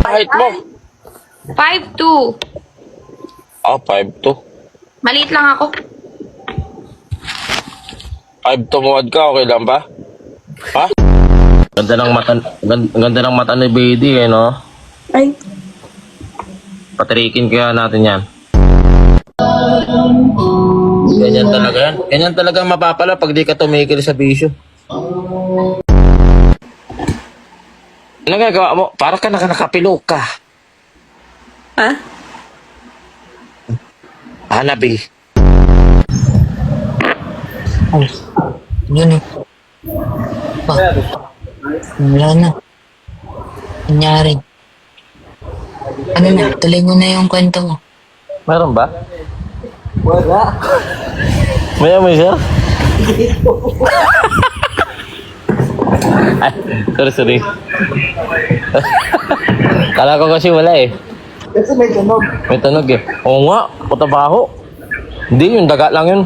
Height mo? 5'2". Ah, 5'2". Maliit lang ako. 5'2" muwad ka, okay lang ba? Ha? Ganda ng mata ni Bedi eh, no? Ay. Patrikin kaya natin yan. Ganyan talaga yan. Ganyan talaga mapapala pag di ka tumigil sa bisyo. Ano gagawa mo? Para ka nakapilok ka. Ha? Hanabi. Ay, yun eh. Wala na. Nangyari. Ano na, tuloy mo na yung kwento mo. Meron ba? Wala. May sir? Ay, sorry. Kala ko kasi wala eh. Kasi may tunog. May tunog eh. Oo nga, patabaho. Hindi, yung daga lang yun.